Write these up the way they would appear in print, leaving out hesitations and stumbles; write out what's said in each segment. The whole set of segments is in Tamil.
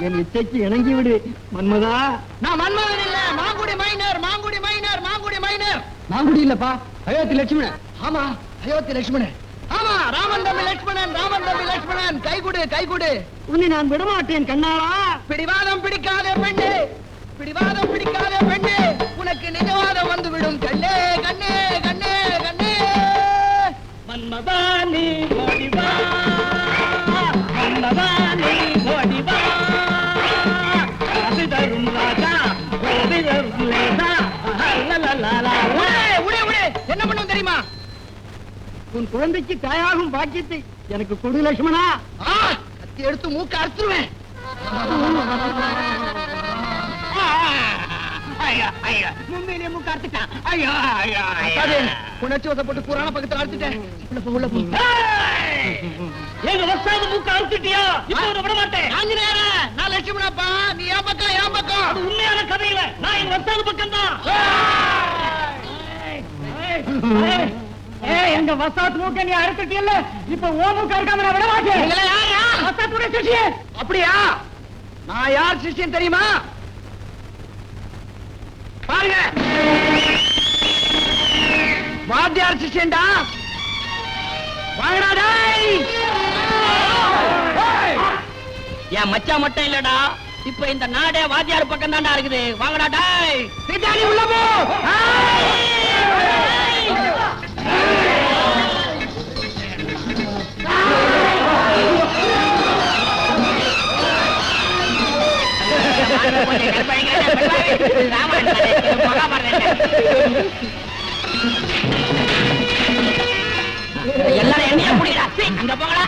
என் இச்சைக்கு இணங்கி விடு மன்மதா. நான் மன்மதன் இல்ல, Mangudi minor, Mangudi minor, Mangudi minor. Mangudi இல்லப்பா, அயோத்தி லட்சுமணன். ஆமா, அயோத்தி லட்சுமணன். ஆமா, ராமன் தம்பி லட்சுமணன், ராமன் தம்பி லட்சுமணன். கைகுடு, கைகுடு. உன்னை நான் விடமாட்டேன் கண்ணாளா. பிடிவாதம் பிடிக்காத பெண்ணே, பிடிவாதம் பிடிக்காத பெண்ணே, உனக்கு நிஜவாதம் வந்து விடும் கண்ணே, கண்ணே, கண்ணே, கண்ணே. மன்மதா நீ ஓடிவா, மன்மதா நீ ஓடிவா, அது தரும் ராஜா, அது தரும் லேசா. என்ன பண்ணும் தெரியுமா? உன் குழந்தைக்கு தாயாகும் பாக்கியத்தை எனக்கு கொடு லட்சுமணா. கத்தி எடுத்து மூக்க அறுத்துருவேன். மும்பையிலே மூக்க அறுத்துட்டான். உணர்ச்சி வசப்பட்டு கூறான பக்கத்துல அறுத்துட்டேன். உள்ள போ. எங்க வசாத மூக்க அறுத்துட்டியா? இப்ப விட மாட்டேன். ஆஞ்சநேயரே, நான் லட்சுமணப்பா, நீ என் பக்கம், என் பக்கம். அது உண்மையான கதையில நான் எங்க வசாத பக்கம் தான். எங்க வசாத் மூக்க நீ அறுத்துட்டியல்ல, இப்ப ஓ மூக்க அறுக்காம நான் விட மாட்டேன். வசாத்துடைய சிஷ்யன். அப்படியா? நான் யார் சிஷ்யன் தெரியுமா? பாருங்க, வாத்தியார் சிஷ்யன்டா. வாங்கடா டேய். என் மச்சான் மட்டும் இல்லடா, இப்ப இந்த நாடே வாத்தியார் பக்கம் தான்டா இருக்குது. வாங்கடா டேய். பின்னாடி உள்ள போ. எல்லாரும் என்னையா புடிடா, அங்க போங்கடா.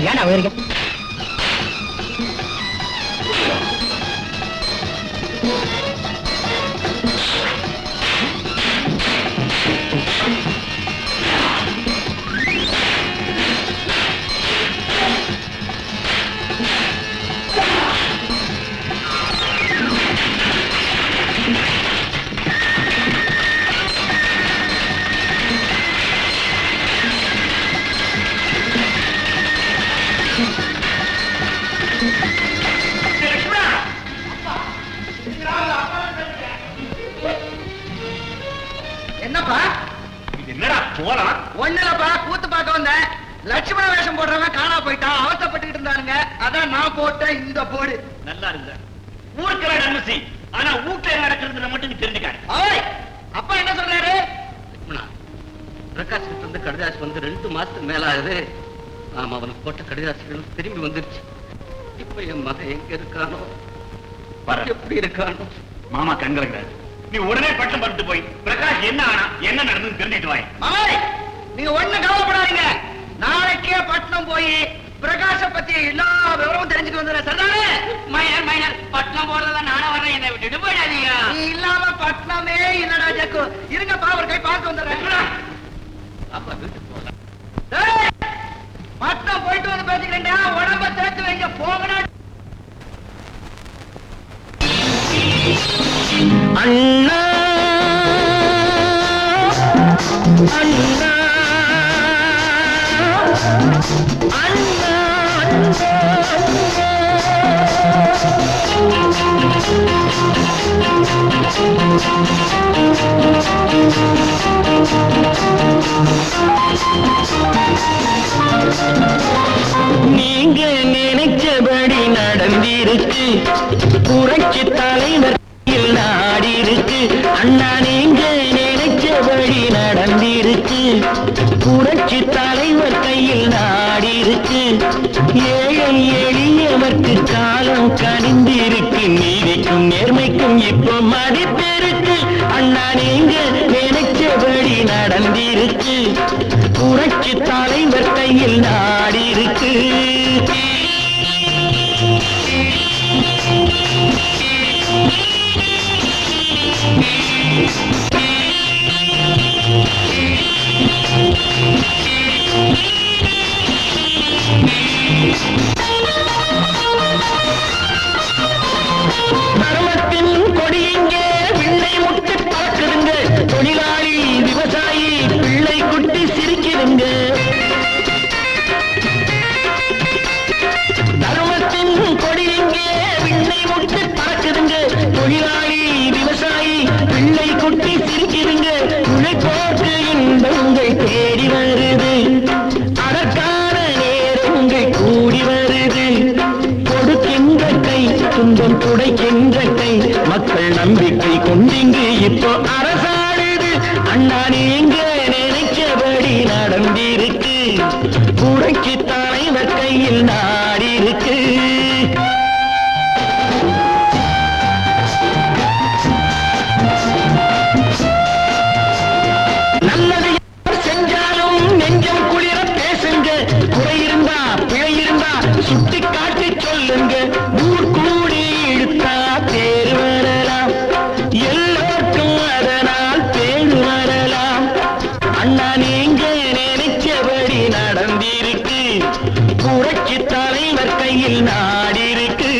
ஏன்னா உயர்க என்னப்பா என்னடா போலாம்? ஒண்ணுலப்பா, கூத்து பார்க்க வந்தேன். லட்சுமண வேஷம் போடுறவன் காணா போயிட்டான், அவசப்பட்டுக்கிட்டு இருந்தானுங்க. அதான் நான் போட்டேன் இந்த போடு. நல்லா இருந்த ஊருக்குள்ள நன்மை, ஆனா வீட்டுல நடக்கிறது மட்டும் நீ தெரிஞ்சுக்காரு. அப்பா என்ன சொல்றாரு? பிரகாஷ் கிட்ட இருந்து கடிதாசி வந்து 2 மாசத்துக்கு மேல ஆகுது. ஆமா, அவனுக்கு போட்ட கடிதாசிகள் திரும்பி வந்துருச்சு. இப்ப என் மகன் எங்க இருக்கானோ, எப்படி இருக்கானோ. மாமா கண்கலங்கிறாரு. நீ உடனே பட்டம் பட்டு போய் பிரகாஷ் என்ன ஆனா என்ன நடந்து தெரிஞ்சுட்டு வாய். மாமாய் நீங்க ஒண்ணு கவலைப்படாதீங்க. நாளைக்கே பட்டணம் போய் பிரகாஷ பத்தி எல்லா விவரமும் தெரிஞ்சுட்டு வந்துடுறேன். சரிதானே? மைனர் மைனர் பட்டம் போடுறதா நானும் வர்றேன். என்னை விட்டுட்டு போயிடாதீங்க. நீ இல்லாம பட்டணமே இல்லடா ஜக்கு. இருங்கப்பா ஒரு கை பார்த்து வந்துடுறேன். அப்பா வீட்டுக்கு போகலாம். ஏய், பட்டணம் போயிட்டு வந்து பேசிக்கிறேன்டா. உடம்ப சேர்த்து வைங்க போங்கடா. அண்ணா அண்ணா அண்ணா நீங்க நினைச்சபடி நடந்திருக்கு. புரட்சி தலைவர் நாடி இருக்கு. அண்ணா நீங்க நினைச்சபடி நடந்திருக்கு. புரட்சி தலைவர் கையில் நாடி இருக்கு. ஏழை எளியவர்க்கு காலம் கனிந்திருக்கு. நீதிக்கும் நேர்மைக்கும் இப்போ மதிப்பிருக்கு. அண்ணா நீங்க நினைச்சபடி நடந்திருக்கு. புரட்சி தலைவர் கையில் நாடி இருக்கு. தர்மத்தின் கொடி இங்கே விண்ணை முட்டி பறக்குதுங்க. தொழிலாளி விவசாயி பிள்ளை குட்டி சிரிக்குதுங்க. தர்மத்தின் கொடி இங்கே விண்ணை முட்டி பறக்குதுங்க. தொழிலாளி விவசாயி பிள்ளை குட்டி சிரிக்குதுங்க. உழைப்போக்கு இன்பங்கள் தேடி வருது. அதற்கான நேரங்கள் கூடி வருது. கொடுக்கின்ற கை துன்பம் துடைக்கின்ற கை. மக்கள் நம்பிக்கை கொண்டிங்கு இப்போ அரசாடுது. அண்ணா நீங்க நினைச்சபடி நடந்திருக்கு. புரட்சி தலைவர் கையில் நாடி இருக்கு. நல்லது செஞ்சாலும் நெஞ்சம் குளிர பேசுங்க. குறை இருந்தா பிழை இருந்தா சுட்டி காட்டி சொல்லுங்க. ஊர் கூடி இழுத்தா தேர் வரலாம். எல்லோருக்கும் அதனால் பேர் வரலாம். அண்ணா நீங்க நினைச்சபடி நடந்திருக்கு. புரட்சி தலைவர் கையில் நாடி இருக்கு.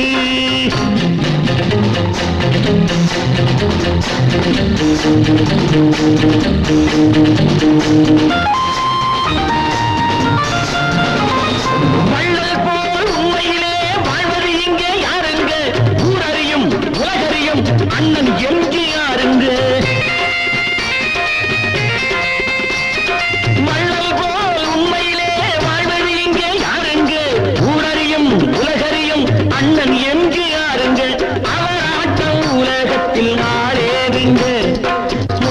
வள்ளல் போல் உண்மையிலே வாழ்வது இங்கே யாருங்க? ஊரறியும் உலகறியும் அண்ணன் எம்ஜிஆருங்க. வள்ளல் போல் உண்மையிலே வாழ்வது இங்கே யாருங்க? ஊரறியும் உலகறியும் அண்ணன் எம்ஜிஆருங்க. அவர் ஆட்டம் உலகத்தில் ஆளேதுங்க.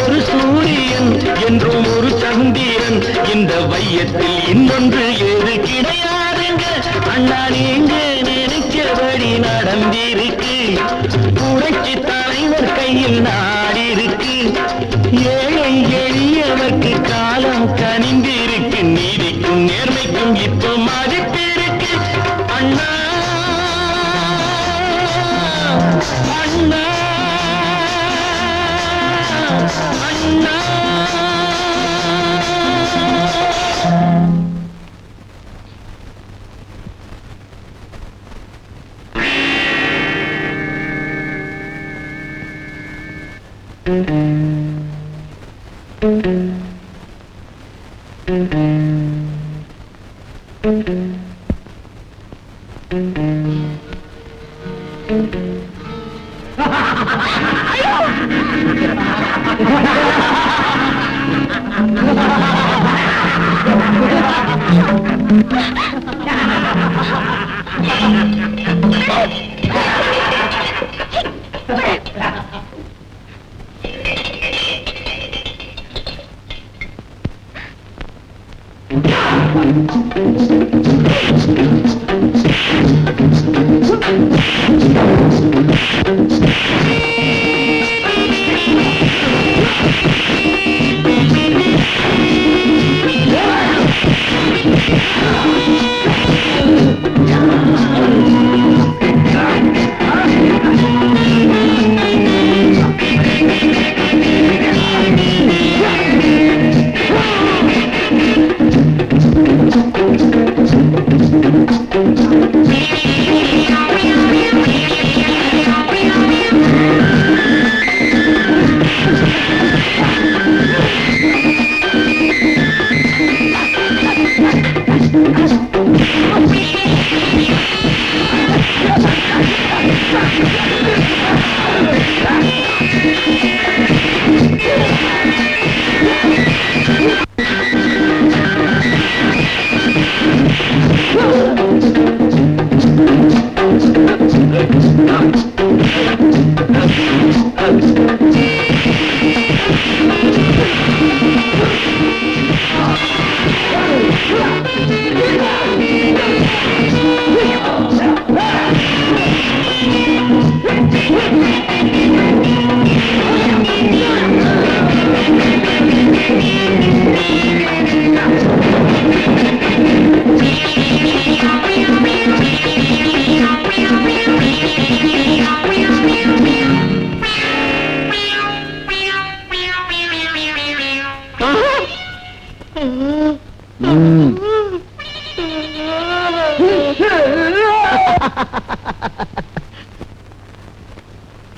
ஒரு சூரியன் என்றும் ஒரு சந்திரன் இந்த வையத்தில் இன்னொன்று ஏது கிடையாதுங்க. அண்ணா நீங்க நினைச்சபடி நடந்திருக்கு. புரட்சி தலைவர் கையில் நாடி இருக்கு. ஏழை எளியவர்க்கு காலம் கனிந்திருக்கு. நீதிக்கும் நேர்மைக்கும் இப்போ மதிப்பிருக்கு. அண்ணா அண்ணா அண்ணா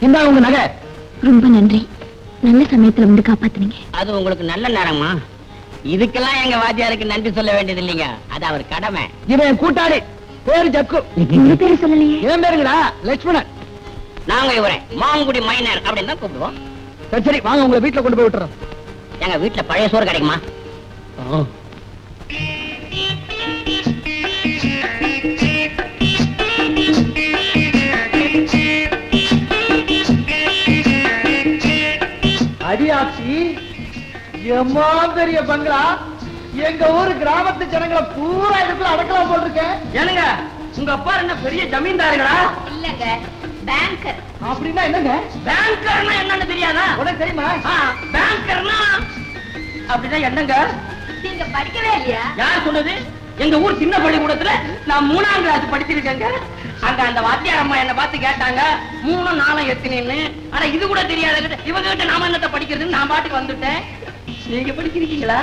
இந்த உங்க நகை. ரொம்ப நன்றி, நல்ல சமயத்துல வந்து காப்பாத்துனீங்க. அது உங்களுக்கு நல்ல நேரமா? இதுக்கெல்லாம் எங்க வாத்தியாருக்கு நன்றி சொல்ல வேண்டியது இல்லைங்க, அது அவர் கடமை. இவன் கூட்டாளி, பேரு ஜக்கு. உங்க பேரு சொல்லலையே. ஏன் பேருங்களா? லட்சுமணன். நாங்க இவரை மாங்குடி மைனர் அப்படின்னு தான் கூப்பிடுவோம். சரி சரி, வாங்க உங்களை வீட்டுல கொண்டு போய் விட்டுறோம். எங்க வீட்டுல பழைய சோறு கிடைக்குமா? அடியாச்சி, எம்மா பெரிய பங்களா. எங்க ஊரு கிராமத்து ஜனங்களை பூரா இடத்துல அடக்கலாம் போட்டிருக்கேன். ஏனுங்க, உங்க அப்பா என்ன பெரிய ஜமீன்தாருங்களா? இல்லங்க, பேங்கர். அப்படின்னா என்னங்க? பேங்கர்னா என்னன்னு தெரியாதா? உனக்கு தெரியுமா? பேங்கர்னா அப்படின்னா என்னங்க? நீங்க படிக்கவே இல்லையா? யார் சொன்னது? எங்க ஊர் சின்ன பள்ளிக்கூடத்துல நான் 3ஆம் கிளாஸ் படிச்சிருக்கேங்க. அங்க அந்த வாத்தியார் அம்மா என்ன பார்த்து கேட்டாங்க 3 4 எத்தனைன்னு. ஆனா இது கூட தெரியாத இவங்க கிட்ட நாம என்னத்த படிக்கிறதுன்னு நான் பாட்டுக்கு வந்துட்டேன். நீங்க படிச்சிருக்கீங்களா?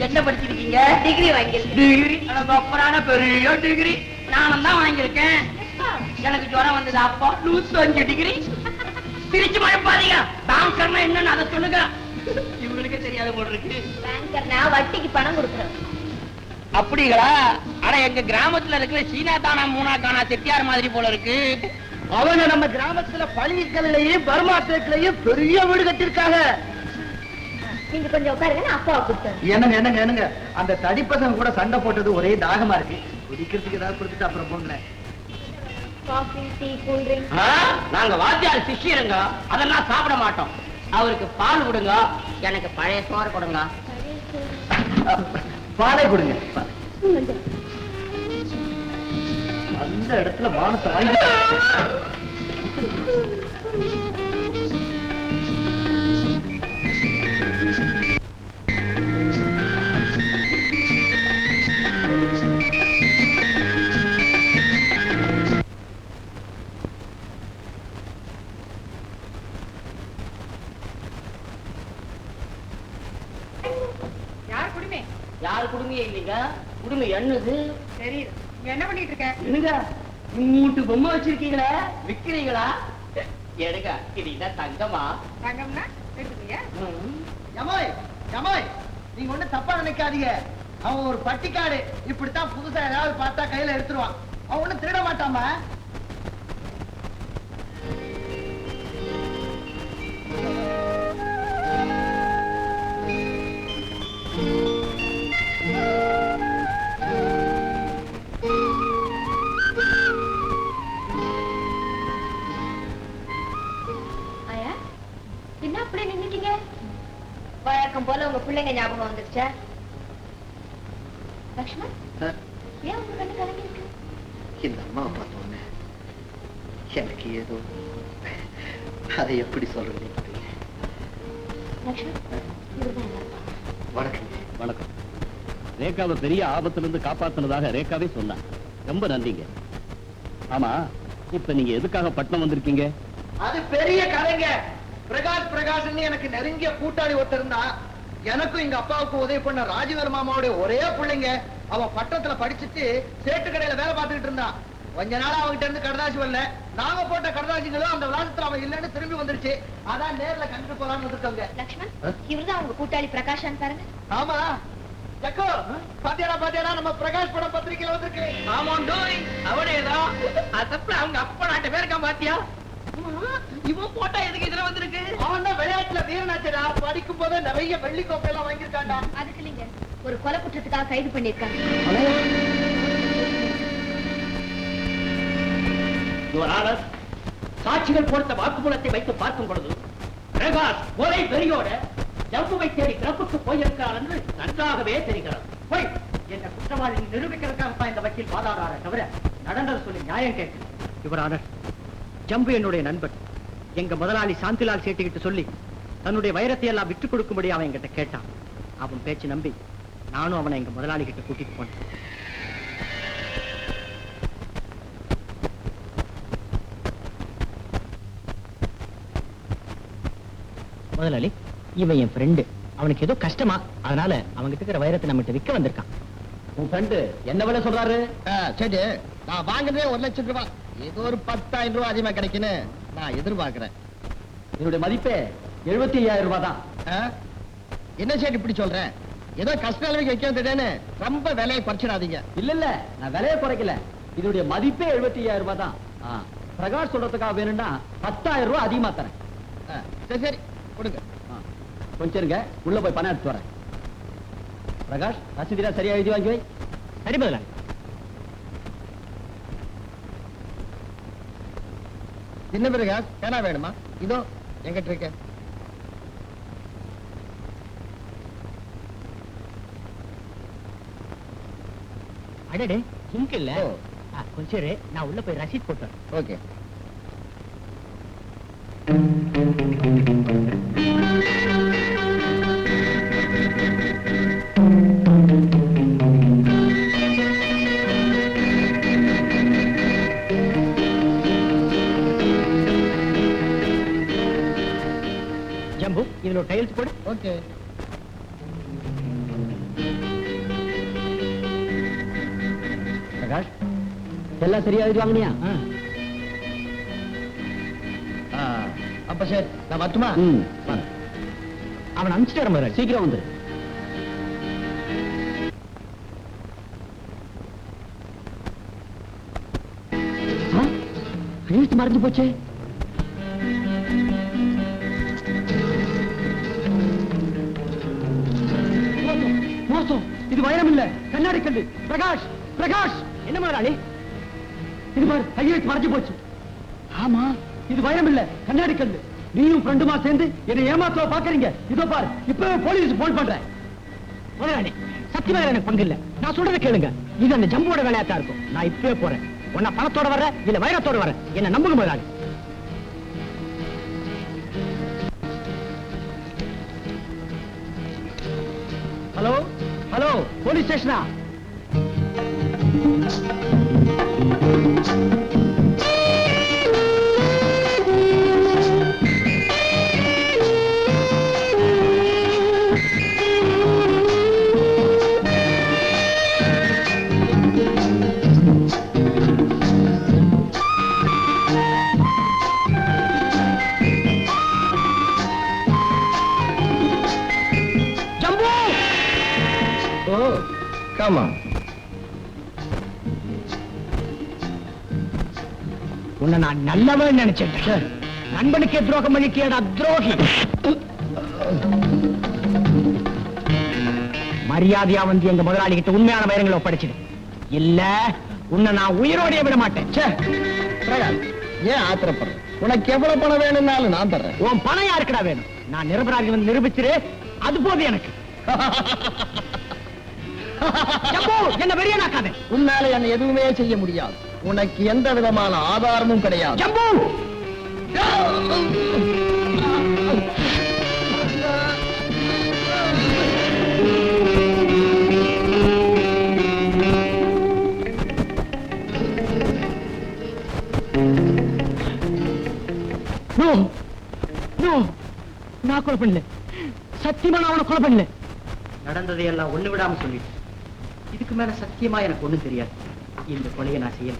என்ன படிச்சிருக்கீங்க? டிகிரி வாங்கியிருக்கேன். டிகிரி? அப்புறான பெரிய டிகிரி நானும் தான் வாங்கியிருக்கேன். எனக்கு ஜுரம் வந்தது அப்போ 105 டிகிரி. திருச்சி மழைப்பாதீங்க. பேங்கர்னா என்னன்னு அதை சொல்லுங்க. இவங்களுக்கே தெரியாத போல இருக்கு. பேங்கர்னா வட்டிக்கு பணம் கொடுக்குறோம். அப்படிங்களா? ஆனா எங்க கிராமத்துல இருக்கிற சீனா தானா மூணா கானா செட்டியார் மாதிரி போல இருக்கு. அவங்க நம்ம கிராமத்துல பள்ளிக்கல்லையும் பர்மா தேக்கிலையும் பெரிய வீடு கட்டிருக்காங்க. நீங்க கொஞ்சம் உட்காருங்க, நான் அப்பாவை கூப்பிட்டேன். என்னங்க என்னங்க என்னங்க, அந்த தடிப்பசங்க கூட சண்டை போட்டது ஒரே தாகமா இருக்கு. குடிக்கிறதுக்கு ஏதாவது கொடுத்துட்டு அப்புறம் போங்களேன். Coffee, tea, cool drink. நாங்க வாத்தியார் சிஷ்யருங்க, அதெல்லாம் சாப்பிட மாட்டோம். அவருக்கு பால் கொடுங்க, எனக்கு பழைய சோறு கொடுங்க. பாலை கொடுங்க. அந்த இடத்துல மானத்தை வாங்கி யாரு குடுமையே இல்லைங்க, குடுமை என்னது சரி, என்ன பண்ணிட்டு இருக்க? என்னங்க மூட்டு பொம்மை வச்சிருக்கீங்களா? விக்கிறீங்களா? எடுங்க, இது என்ன தங்கமா? தங்கம்னா எடுத்துக்கீங்க. யமாய் யமாய், நீங்க ஒண்ணு தப்பா நினைக்காதீங்க. அவன் ஒரு பட்டிக்காடு, இப்படித்தான் புதுசா ஏதாவது பார்த்தா கையில எடுத்துருவான். அவன் ஒண்ணு திருட மாட்டாமா. ஆயா, என்ன அப்படி நின்னுட்டீங்க? வழக்கம் போல உங்க பிள்ளைங்க ஞாபகம் வந்துருச்சா? லக்ஷ்மண், ஏன் உங்க கண்ணு கலங்கி இருக்கு? இந்த அம்மாவை பார்த்தோன்னே எனக்கு ஏதோ அதை எப்படி சொல்றது தெரியல. லக்ஷ்மண், இவர்தான் எங்க அப்பா. வணக்கம். வணக்கம். ரேகாவை பெரிய ஆபத்துல இருந்து காப்பாத்தினதாக ரேகாவே சொன்னா. ரொம்ப நன்றிங்க. ஆமா, இப்ப நீங்க எதுக்காக பட்டணம் வந்திருக்கீங்க? அது பெரிய கதைங்க. பிரகாஷ்னு எனக்கு நெருங்கிய கூட்டாளி ஒருத்தர் இருந்தா. எனக்கும் எங்க அப்பாவுக்கும் உதவி பண்ண ராஜவேல் மாமாவுடைய ஒரே பிள்ளைங்க. அவன் பட்டணத்துல படிச்சுட்டு சேட்டு கடையில வேலை பார்த்துக்கிட்டு இருந்தான். கொஞ்ச நாள் அவங்கிட்ட இருந்து கடதாசி வரல. நாங்க போட்ட கடதாசிகளும் அந்த விளாசத்துல அவன் இல்லைன்னு திரும்பி வந்துருச்சு. அதான் நேர்ல கண்டு போலான்னு வந்திருக்காங்க. லக்ஷ்மண், இவர்தான் உங்க கூட்டாளி பிரகாஷான் பாருங்க. ஆமா ஜக்கோ, பாத்தியாடா நம்ம பிரகாஷ் படம் பத்திரிக்கையில வந்திருக்கு. ஆமாண்டோய், அவனேதான். அதப்ப அவங்க அப்பா நாட்டு பேருக்கான் பாத்தியா? இவன் போட்டா எதுக்கு இதுல வந்திருக்கு? அவன் தான் விளையாட்டுல வீரனாச்சடா. படிக்கும் போதே நிறைய வெள்ளி கோப்பையெல்லாம் வாங்கியிருக்காண்டா. அதுக்கு இல்லைங்க, ஒரு கொலை குற்றத்துக்காக கைது பண்ணிருக்காங்க. சாட்சிகள் கொடுத்த வாக்குமூலத்தை வைத்து பார்க்கும் பொழுது பிரகாஷ் ஒரே வெறியோட ஜம்புவை தேடி கிளப்புக்கு போயிருக்கிறார் என்று நன்றாகவே தெரிகிறது. போய் என்ற குற்றவாளி நிரூபிக்கிறதுக்காக இந்த வக்கீல் வாதாடார தவிர நடந்தது சொல்லி நியாயம் கேட்க. யுவரானர், ஜம்பு என்னுடைய நண்பன். எங்க முதலாளி சாந்திலால் சேட்டுக்கிட்டு சொல்லி தன்னுடைய வைரத்தை எல்லாம் விட்டுக் கொடுக்கும்படி அவன் என்கிட்ட கேட்டான். அவன் பேச்சு நம்பி நானும் அவனை எங்க முதலாளி கிட்ட கூட்டிட்டு போனேன். முதலாளி, இவன் என் ஃப்ரெண்டு. அவனுக்கு ஏதோ கஷ்டமா, அதனால அவங்கிட்ட இருக்கிற வைரத்தை நம்மகிட்ட விற்க வந்திருக்கான். உன் ஃப்ரெண்டு என்ன விலை சொல்றாரு? சரி, நான் வாங்குறதே 1 லட்சம் ரூபாய். ஏதோ ஒரு 10,000 ரூபாய் அதிகமா கிடைக்குன்னு நான் எதிர்பார்க்கிறேன். இதனுடைய மதிப்பே 75,000 ரூபாய் தான். என்ன சேட்டு இப்படி சொல்றேன்? ஏதோ கஷ்ட அளவுக்கு வைக்கிறதுன்னு ரொம்ப விலையை குறைச்சிடாதீங்க. இல்ல நான் விலையை குறைக்கல, இதனுடைய மதிப்பே 75,000 ரூபாய் தான். பிரகாஷ் சொல்றதுக்காக வேணும்னா 10,000 ரூபாய் அதிகமா தரேன். சரி சரி கொடுங்க. கொஞ்சம் இருங்க, உள்ள போய் பணம் எடுத்து வரேன். பிரகாஷ், ரசீதியா சரியா எழுதி வாங்கி வை. சரி முதலாளி. என்ன பிரகாஷ், பேனா வேணுமா? இதோ எங்கிட்ட இருக்க. அடடே, இங்க இல்ல. ஓ. கொஞ்சம் இரு, நான் உள்ள போய் ரசீட் போட்டுறேன். ஓகே. ஜம்பு, இதுல ஒரு டைல்ஸ் போடு. ஓகே. பிரகாஷ், எல்லாம் சரியா எழுதி வாங்கினியா? அப்ப சரி, நான் வரட்டுமா? அவன் அனுப்பிச்சிட்டு வர முதலாளி. சீக்கிரம் வந்து. எழுத்து மறைஞ்சு போச்சே. மோசம், இது வைரம் இல்ல, கண்ணாடி கல்லு. பிரகாஷ், பிரகாஷ். என்ன முதலாளி? இது பாரு, கையெழுத்து மறைஞ்சு போச்சு. ஆமா, இது வைரம் இல்ல, கண்ணாடி கல்லு. நீயும் ஃப்ரெண்டுமா சேர்ந்து என்னை ஏமாத்துவ பாக்குறீங்க. இதோ பாரு, இப்பவே போலீஸ் போன் பண்றேன். முதலாளி, சத்தியமா எனக்கு பங்கு இல்ல. நான் சொல்றதை கேளுங்க. இது அந்த ஜம்போட வேலையாத்தான் இருக்கும். நான் இப்பவே போறேன். உன்னை பணத்தோட வர்ற இல்ல வைரத்தோட வர, என்ன நம்புங்க முதலாளி. ஹலோ ஹலோ, போலீஸ் ஸ்டேஷனா? Come on. உன்னை நான் நல்லவன் நினைச்சேன். நண்பனுக்கே துரோகம் பண்ணிட்டியடா துரோகி. மரியாதையா வந்து எங்க முதலாளி கிட்ட உண்மையான வைரங்களை ஒப்படைச்சிடு. இல்ல உன்னை நான் உயிரோடைய விட மாட்டேன். ஏன் ஆத்திரப்படுற? உனக்கு எவ்வளவு பணம் வேணும்னாலும் நான் தர்றேன். உன் பணம் யாருக்குடா வேணும்? நான் நிரபராதி வந்து நிரூபிச்சிரு, அது போது எனக்கு. என்ன வெறியனாக்காத. உன்னால என்ன எதுவுமே செய்ய முடியாது. உனக்கு எந்த விதமான ஆதாரமும் கிடையாது. ஜம்பு, நான் கொலை பண்ணல. சத்தியமா நான் அவனை கொலை பண்ணல. நடந்ததையெல்லாம் ஒண்ணு விடாம சொல்லிட்டு, இதுக்கு மேல சத்தியமா எனக்கு ஒண்ணும் தெரியாது. இந்த கொலையை நான் செய்யல.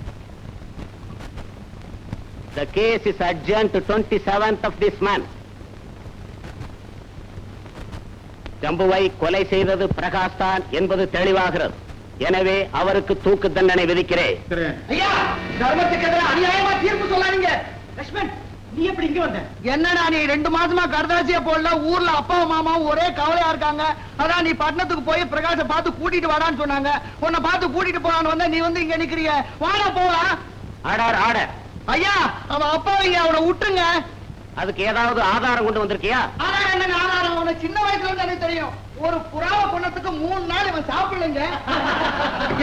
The case is adjourned to 27th of this month. ஜம்புவை கொலை செய்தது பிரகாஷ் தான் என்பது தெளிவாகிறது. எனவே அவருக்கு தூக்கு தண்டனை விதிக்கிறேன். ஐயா, தர்மத்துக்கு எதிராக அநியாயமா தீர்ப்பு சொல்லாதீங்க. லட்சுமண், நீ எப்படி இங்க வந்த? என்னடா நீ 2 மாசமா கர்தாசிய போடல, ஊர்ல அப்பாவும் மாமாவும் ஒரே கவலையா இருக்காங்க. அதான் நீ பட்டணத்துக்கு போய் பிரகாஷ பார்த்து கூட்டிட்டு வாடான்னு சொன்னாங்க. உன்னை பார்த்து கூட்டிட்டு போறான்னு வந்தா நீ வந்து இங்க நிக்கிறீங்க. வாடா போலாம். Order order. ஐயா, அவன் அப்பாவிங்க, அவனை விட்டுருங்க. அதுக்கு ஏதாவது ஆதாரம் கொண்டு வந்திருக்கியா? ஆதாரம் என்னங்க ஆதாரம்? அவனை சின்ன வயசுல இருந்து எனக்கு தெரியும். ஒரு புறாவை கொன்னதுக்கு 3 நாள் இவன் சாப்பிடலங்க.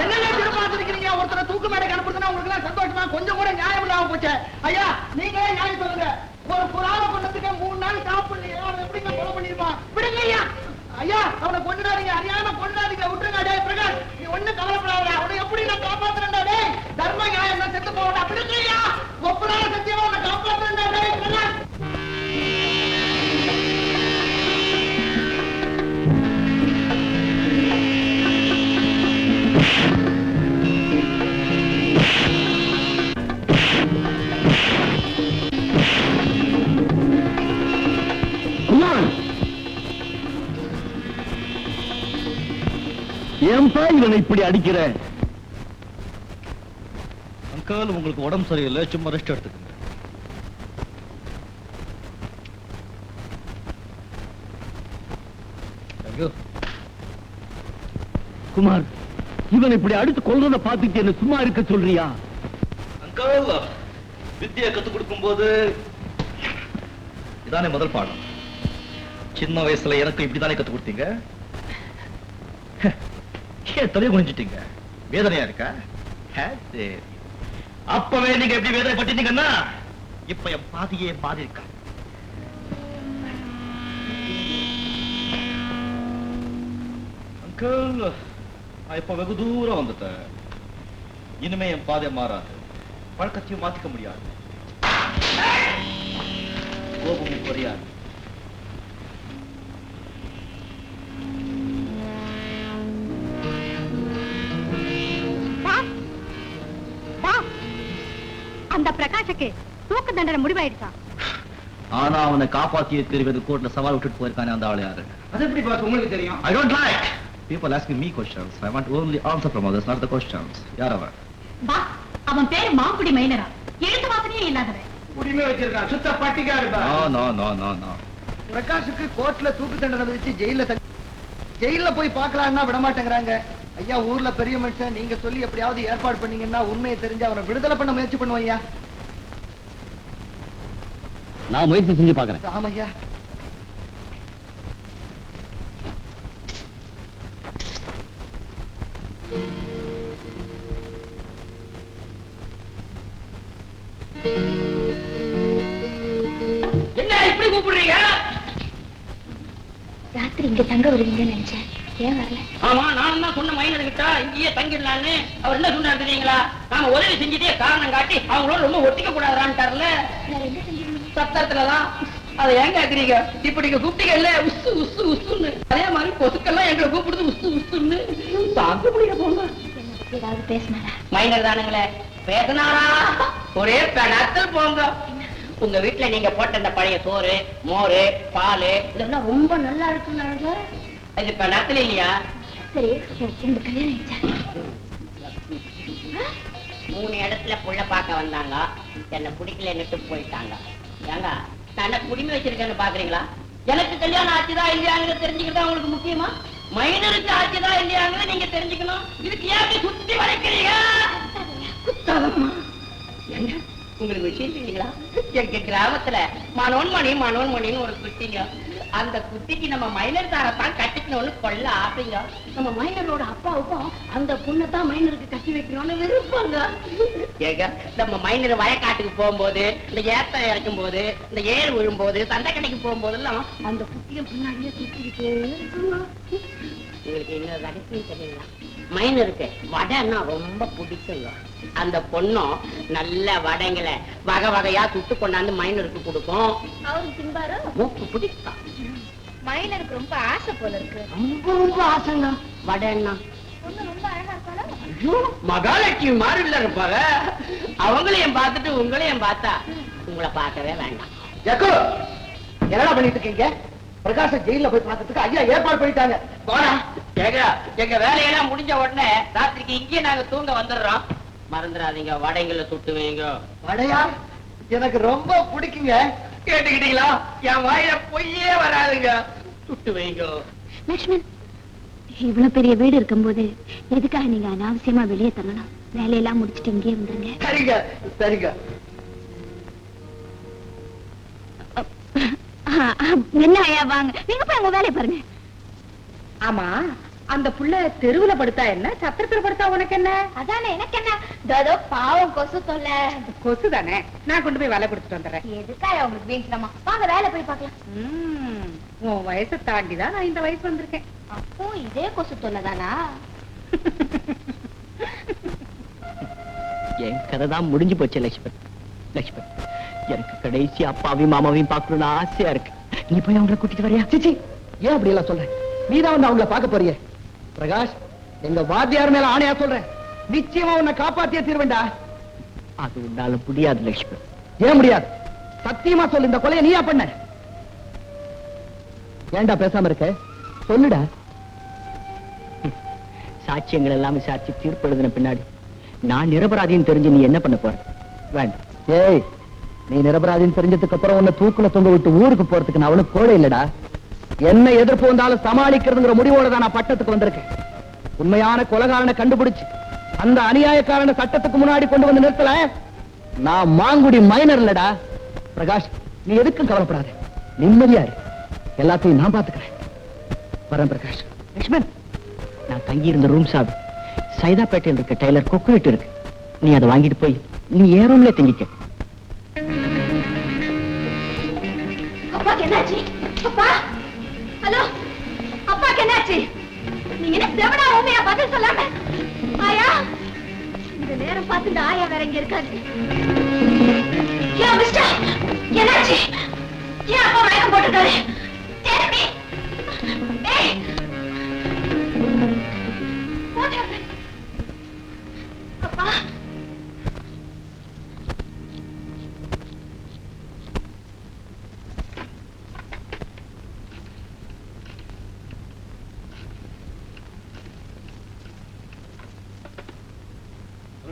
என்னங்க திருப்பாத்திருக்கீங்க? ஒருத்தரை தூக்கு மேடை அனுப்புறதுன்னா உங்களுக்கு எல்லாம் சந்தோஷமா? கொஞ்சம் கூட நியாயம் இல்லாம போச்சு. ஐயா, நீங்களே நியாயம் சொல்லுங்க. ஒரு புறாவை கொன்னதுக்கு 3 நாள் சாப்பிடலையா? அவன் எப்படிங்க கொலை பண்ணிருப்பான்? விடுங்க ஐயா. ஐயா, அவனை கொண்டாதீங்க, அறியாம கொண்டாதீங்க, விட்டுருங்க. டேய் பிரகாஷ், நீ ஒண்ணு கவலைப்படாத. அவனை எப்படி நான் காப்பாத்துறேன்டா? டேய், தர்ம நியாயம் நான் செத்து போவேன். விடுங்க ஐயா. ஒப்பனால சத்தியமா அவனை காப்பாத்துறேன்டா. டேய் பிரகாஷ். ஏன்பா இவனை இப்படி அடிக்கிற? அங்கிள், உங்களுக்கு உடம்பு சரியில்லை, சும்மா ரெஸ்ட் எடுத்துக்கங்க. குமார், இவன் இப்படி அடித்து கொல்றத பார்த்துட்டு என்ன சும்மா இருக்க சொல்றியா? அங்கிள், வித்தியை கத்துக் கொடுக்கும் போது இதானே முதல் பாடம். சின்ன வயசுல எனக்கு இப்படித்தானே கத்துக் கொடுத்தீங்க. தலையை குனிஞ்சிட்டீங்க. வேதனையா இருக்கா? சரி, அப்பவே நீங்க எப்படி வேதனை பட்டீங்கன்னா இப்ப என் பாதியே பாதி இருக்கா. அங்கிள், நான் இப்ப வெகு தூரம் வந்துட்டேன். இனிமே என் பாதை மாறாது. பழக்கத்தையும் மாத்திக்க முடியாது. கோபமும் குறையாது. அந்த பிரகாஷுக்கு தூக்கு தண்டனை முடிவாயிடுச்சா? ஆனா அவனை காப்பாத்தியே தெரிவது கோர்ட்ல சவால் விட்டுட்டு போயிருக்கானே, அந்த ஆளு யாரு? அது எப்படி பாஸ் உங்களுக்கு தெரியும்? I don't like people asking me questions. I want only answer from others, not the questions. யார் அவன்? பா, அவன் பேரு மாங்குடி மைனரா. எழுத்து வாசனையே இல்லாதவன். குடிமை வச்சிருக்கான், சுத்த பட்டிக்கா இருப்பா. No. பிரகாஷுக்கு கோர்ட்ல தூக்கு தண்டனை விதிச்சு ஜெயில போய் பார்க்கலாம்னா விட மாட்டேங்கிறாங்க. ஐயா, ஊர்ல பெரிய மனுஷன், நீங்க சொல்லி எப்படியாவது ஏற்பாடு பண்ணீங்கன்னா உண்மையை தெரிஞ்சு அவனை விடுதலை பண்ண முயற்சி பண்ணுவோம் ஐயா. நான் முயற்சி செஞ்சு பார்க்கறேன். ஆமையா. என்ன இப்படி கூப்பிடுறீங்க? ராத்திரி இங்க தங்க வருவீங்கன்னு நினைச்சேன். ஏன் வரல? ஆமா, நானும் தான் சொன்ன மைனர் கிட்ட இங்கேயே தங்கிடலான்னு. அவர் என்ன சொன்னாரு தெரியுங்களா? நாம உதவி செஞ்சுட்டே காரணம் காட்டி அவங்களோட ரொம்ப ஒட்டிக்க கூடாதான்ட்டார்ல. சத்தத்துலதான். அதை ஏன் கேக்குறீங்க? இப்ப நீங்க கூப்பிட்டீங்கல்ல, உசு உசு உசுன்னு, அதே மாதிரி கொசுக்கெல்லாம் எங்களை கூப்பிடுது உசு உசுன்னு. தாங்க முடிய போங்க. ஏதாவது பேசினாரா? மைனர் தானுங்களே, பேசினாரா? ஒரே கணத்தில் போங்க. உங்க வீட்டுல நீங்க போட்ட அந்த பழைய சோறு, மோரு, பால் இதெல்லாம் ரொம்ப நல்லா இருக்குன்னாங்க. இது கணத்துல இல்லையா? சரி, ரெண்டு கல்யாணம் ஆயிடுச்சா? 3 இடத்துல புள்ள பார்க்க வந்தாங்க. என்ன பிடிக்கலன்னுட்டு போயிட்டாங்க. ஏங்க, நான் குடிமை வச்சிருக்கேன்னு பாக்குறீங்களா? எனக்கு கல்யாணம் ஆச்சுதா இல்லையாங்கிறது தெரிஞ்சுக்கிட்டா உங்களுக்கு முக்கியமா? மைனருக்கு ஆச்சுதா இல்லையாங்கிறது நீங்க தெரிஞ்சுக்கணும். இதுக்கு ஏன் சுத்தி வளைக்கிறீங்க? குத்தாதம்மா. ஏங்க, உங்களுக்கு விஷயம் தெரியுங்களா? எங்க கிராமத்துல மனோன்மணின்னு ஒரு குட்டிங்க. அந்த குட்டிக்கு நம்ம மைனர் தாரத்தான் கட்டிக்கணும்னு கொள்ள ஆசைங்க. நம்ம மைனரோட அப்பாவுக்கும் அந்த பொண்ணத்தான் மைனருக்கு கட்டி வைக்கணும்னு விருப்பங்க. ஏங்க, நம்ம மைனர் வயக்காட்டுக்கு போகும்போது, இந்த ஏத்த இறக்கும் போது, இந்த ஏர் விழும்போது, சண்டை கடைக்கு போகும்போதெல்லாம் அந்த குட்டியும் பின்னாடியே சுத்திக்கிட்டே இருக்குங்க. உங்களுக்கு இன்னொரு ரகசியம் தெரியுங்களா? மைனருக்கு வடைன்னா ரொம்ப பிடிக்குங்க. அந்த பொண்ணும் நல்ல வடைங்களை வகை வகையா சுட்டு கொண்டாந்து மைனருக்கு கொடுக்கும். அவருக்கு திம்பாரோ? மூக்கு பிடிக்கும். மைனருக்கு ரொம்ப ஆசை போல இருக்கு. ரொம்ப ஆசைங்க வடைன்னா. பொண்ணு ரொம்ப அழகா இருக்காளோ? ஐயோ, மகாலட்சுமி மாதிரி இருப்பாங்க. அவங்களையும் பார்த்துட்டு உங்களையும் பார்த்தா உங்களை பார்க்கவே வேண்டாம். ஜக்கு, என்னடா பண்ணிட்டு இருக்கீங்க? பிரகாஷ ஜெயில போய் பார்க்கறதுக்கு ஐயா ஏற்பாடு பண்ணிட்டாங்க. போடா. எங்க வேலையெல்லாம் முடிஞ்ச உடனே ராத்திரிக்கு இங்கே நாங்க தூங்க வந்துடுறோம். மறந்துடாதீங்க, வடைங்களை சுட்டு வைங்க. வடையா? எனக்கு ரொம்ப பிடிக்குங்க. கேட்டுக்கிட்டீங்களா? என் வாயில பொய்யே வராதுங்க. சுட்டு வைங்க. லட்சுமண், இவ்வளவு பெரிய வீடு இருக்கும்போது எதுக்காக நீங்க அனாவசியமா வெளியே தரணும்? வேலையெல்லாம் முடிச்சுட்டு இங்கே வந்துருங்க. சரிங்க. என்ன ஐயா, வாங்க, நீங்க போய் உங்க வேலையை பாருங்க. ஆமா, அந்த புள்ள தெருவுல படுத்தா என்ன, சத்திரத்துல படுத்தா உனக்கு என்ன? அதானே, எனக்கு என்ன? தோ பாவம், கொசு தொல்லை. கொசு தானே, நான் கொண்டு போய் வேலை கொடுத்துட்டு வந்துடுறேன். எதுக்கா உங்களுக்கு வீண்மா? வாங்க வேலை போய் பார்க்கலாம். உன் வயசை தாண்டிதான் நான் இந்த வயசு வந்திருக்கேன். அப்போ இதே கொசு தொல்லை தானா? என் கதை தான் முடிஞ்சு போச்சு லட்சுமண். எனக்கு கடைசி அப்பாவையும் மாமாவையும் பார்க்கணும்னு ஆசையா இருக்கு. நீ போய் அவங்களை கூட்டிட்டு வரியா? சிச்சி, ஏன் அப்படி எல்லாம் சொல்ற? நீதான் வந்து அவங்கள பார்க்க போறியே. பிரகாஷ், எங்க வாத்தியார் மேல ஆணையா சொல்றேன், நிச்சயமா உன்னை காப்பாத்தியே தீர்வேண்டா. அது உன்னால முடியாது லட்சுமி. ஏன் முடியாது? சத்தியமா சொல்லு, இந்த கொலையை நீயா பண்ண? ஏன்டா பேசாம இருக்க? சொல்லுடா. சாட்சியங்கள் எல்லாம் விசாரிச்சு தீர்ப்பு எழுதின பின்னாடி நான் நிரபராதின்னு தெரிஞ்சு நீ என்ன பண்ண போற? வேண்டாம். ஏய், நீ நிரபராதின்னு தெரிஞ்சதுக்கு அப்புறம் உன்னை தூக்குல தொங்க விட்டு ஊருக்கு போறதுக்கு நான் அவனுக்கு கோழை இல்லடா. என்ன எதிர்ப்பு வந்தாலும் சமாளிக்கிறதுங்கிற முடிவோட தான் நான் பட்டத்துக்கு வந்திருக்கேன். உண்மையான கொலைகாரனை கண்டுபிடிச்சு அந்த அநியாயக்காரனை சட்டத்துக்கு முன்னாடி கொண்டு வந்து நிறுத்தல. நான் மாங்குடி மைனர் இல்லடா. பிரகாஷ், நீ எதுக்கும் கவலைப்படாத, நிம்மதியா இரு. எல்லாத்தையும் நான் பாத்துக்கிறேன். வரேன் பிரகாஷ். லட்சுமன், நான் தங்கி இருந்த ரூம் சாவி சைதாப்பேட்டையில் இருக்க டெய்லர் கொக்குவிட்டு இருக்கு. நீ அதை வாங்கிட்டு போய் நீ ஏன் ரூம்ல தங்கிக்க. அப்பாக்கு என்னாச்சு? அப்பா, ஹலோ, அப்பாக்கு என்னாச்சு? நீங்க என்ன செவடா உண்மையா பதில் சொல்லாம? ஆயா, இந்த நேரம் பார்த்து இந்த ஆயா வேற இங்க இருக்காது. ஏன் மிஸ்டர், என்னாச்சு? ஏன் அப்பா மயக்கம் போட்டுட்டாரு? Tell me. ஏய், what happened? அப்பா,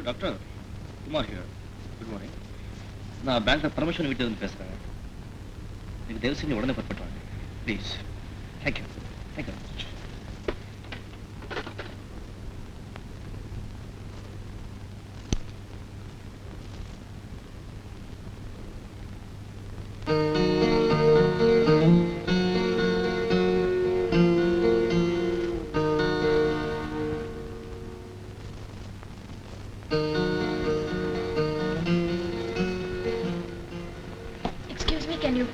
doctor Kumar here. Good morning. நான் பேங்க்ல பர்மிஷன் வீட்டு இருந்து பேசுறேன். நீங்க தயவு செஞ்சு உடனே புறப்பட்டு வாங்க please. Thank you. Thank you. excuse me, can you?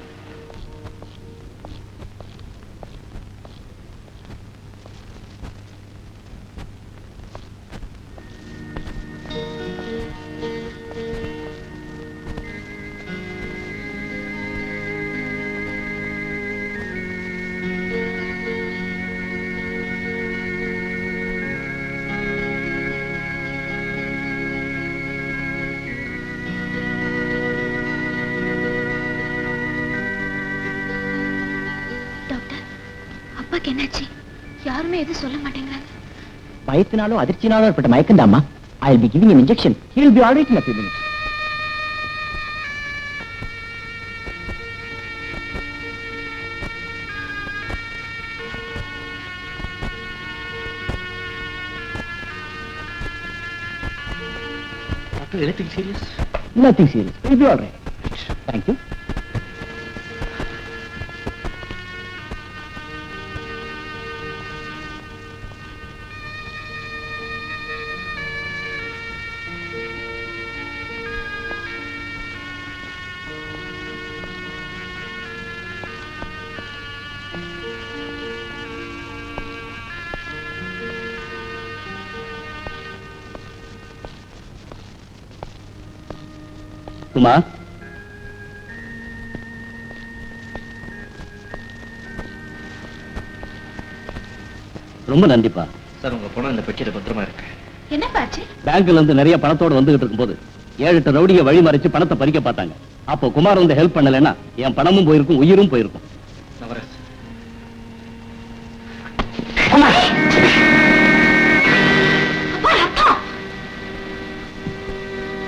அப்பாக்கு என்னாச்சு? யாருமே எதுவும் சொல்ல மாட்டேங்கிறாங்க. பயத்தினாலும் அதிர்ச்சினாலும் ஏற்பட்ட மயக்கம் தாம்மா. I will be giving an injection. He will be all right in a few minutes. Doctor, anything serious? Nothing serious. He will be all right. Thank you. Kumar, ரொம்ப நன்றிப்பா. சார், உங்க பணம் இந்த பெட்டியில பத்திரமா இருக்கு. என்ன பாச்சு? பேங்க்ல இருந்து நிறைய பணத்தோட வந்துகிட்டு இருக்கும்போது 7-8 ரவுடிய வழி மறைச்சு பணத்தை பறிக்க பார்த்தாங்க. அப்போ குமார் வந்து ஹெல்ப் பண்ணலைன்னா என் பணமும் போயிருக்கும், உயிரும் போயிருக்கும்.